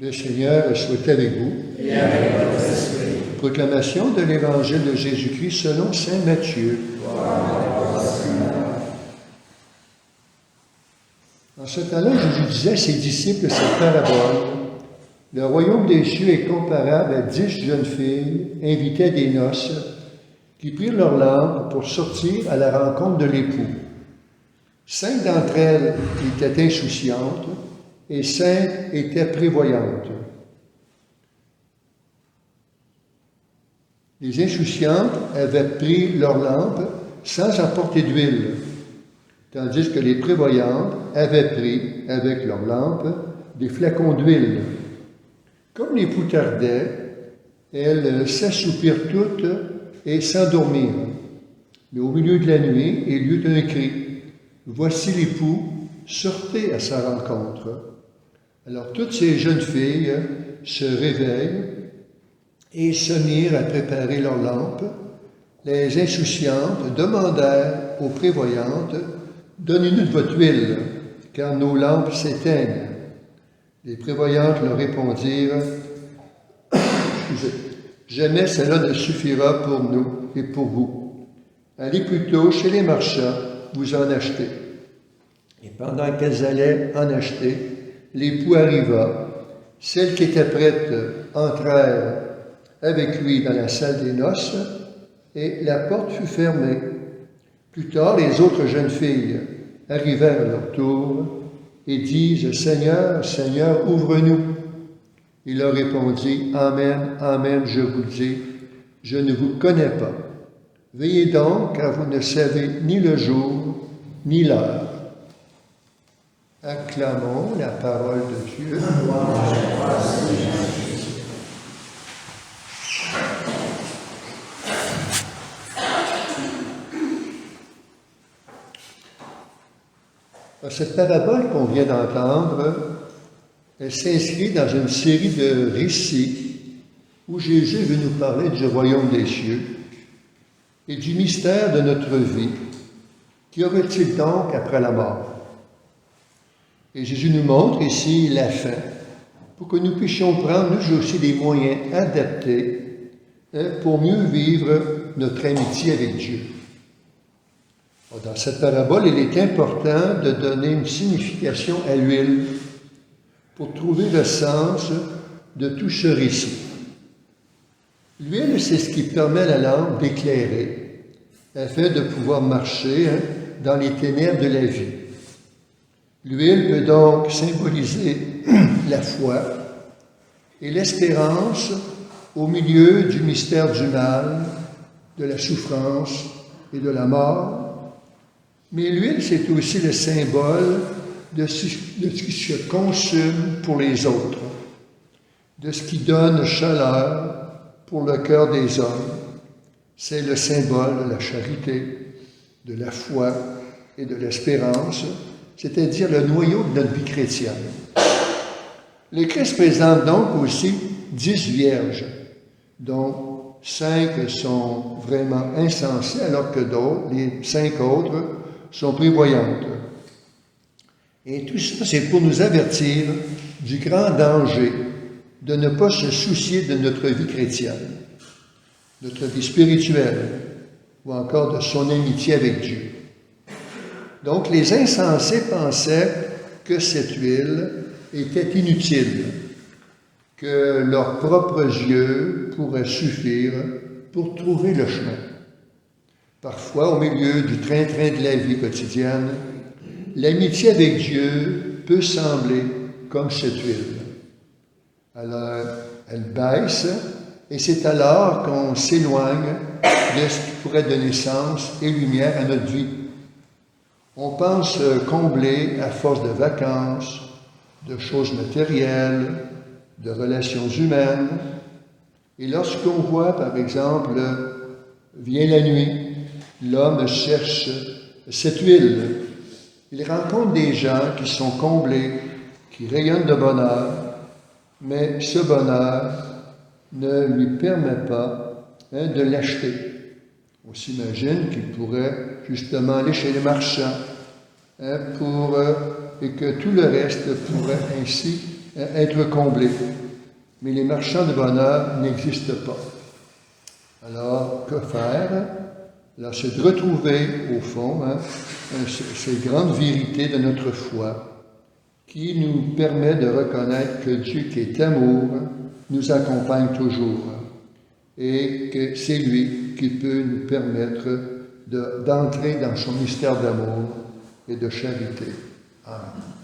Le Seigneur soit avec vous. Et avec votre esprit. Proclamation de l'Évangile de Jésus-Christ selon saint Matthieu. En ce temps-là, Jésus disait à ses disciples cette parabole. Le royaume des cieux est comparable à 10 jeunes filles invitées à des noces qui prirent leur lampe pour sortir à la rencontre de l'époux. 5 d'entre elles étaient insouciantes et 5 étaient prévoyantes. Les insouciantes avaient pris leur lampe sans apporter d'huile, tandis que les prévoyantes avaient pris, avec leur lampe, des flacons d'huile. Comme l'époux tardait, elles s'assoupirent toutes et s'endormirent. Mais au milieu de la nuit, il y eut un cri. Voici l'époux, sortez à sa rencontre. Alors toutes ces jeunes filles se réveillent et se mirent à préparer leurs lampes. Les insouciantes demandèrent aux prévoyantes, donnez-nous de votre huile, car nos lampes s'éteignent. Les prévoyantes leur répondirent, jamais cela ne suffira pour nous et pour vous. Allez plutôt chez les marchands, vous en achetez. Et pendant qu'elles allaient en acheter, l'époux arriva. Celles qui étaient prêtes entrèrent avec lui dans la salle des noces, et la porte fut fermée. Plus tard, les autres jeunes filles arrivèrent à leur tour et disent, « Seigneur, Seigneur, ouvre-nous. » Il leur répondit, « Amen, Amen, je vous dis, je ne vous connais pas. Veillez donc, car vous ne savez ni le jour, ni l'heure. » Acclamons la parole de Dieu. Cette parabole qu'on vient d'entendre, elle s'inscrit dans une série de récits où Jésus veut nous parler du royaume des cieux et du mystère de notre vie. Qu'y aurait-il donc après la mort? Et Jésus nous montre ici la fin, pour que nous puissions prendre, nous aussi, des moyens adaptés pour mieux vivre notre amitié avec Dieu. Dans cette parabole, il est important de donner une signification à l'huile pour trouver le sens de tout ce récit. L'huile, c'est ce qui permet à la lampe d'éclairer, afin de pouvoir marcher dans les ténèbres de la vie. L'huile peut donc symboliser la foi et l'espérance au milieu du mystère du mal, de la souffrance et de la mort. Mais l'huile, c'est aussi le symbole de ce qui se consume pour les autres, de ce qui donne chaleur pour le cœur des hommes. C'est le symbole de la charité, de la foi et de l'espérance, c'est-à-dire le noyau de notre vie chrétienne. Le Christ présente donc aussi 10 vierges, dont 5 sont vraiment insensées, alors que d'autres, les 5 autres, sont prévoyantes. Et tout ça, c'est pour nous avertir du grand danger de ne pas se soucier de notre vie chrétienne, notre vie spirituelle, ou encore de son amitié avec Dieu. Donc, les insensés pensaient que cette huile était inutile, que leurs propres yeux pourraient suffire pour trouver le chemin. Parfois, au milieu du train-train de la vie quotidienne, l'amitié avec Dieu peut sembler comme cette huile. Alors, elle baisse, et c'est alors qu'on s'éloigne de ce qui pourrait donner sens et lumière à notre vie. On pense combler à force de vacances, de choses matérielles, de relations humaines. Et lorsqu'on voit, par exemple, vient la nuit, l'homme cherche cette huile. Il rencontre des gens qui sont comblés, qui rayonnent de bonheur, mais ce bonheur ne lui permet pas de l'acheter. On s'imagine qu'il pourrait justement aller chez les marchands et que tout le reste pourrait ainsi être comblés. Mais les marchands de bonheur n'existent pas. Alors, que faire? Là, c'est de retrouver, au fond, ces grandes vérités de notre foi qui nous permet de reconnaître que Dieu, qui est amour, nous accompagne toujours et que c'est lui qui peut nous permettre d'entrer dans son mystère d'amour et de charité. Amen.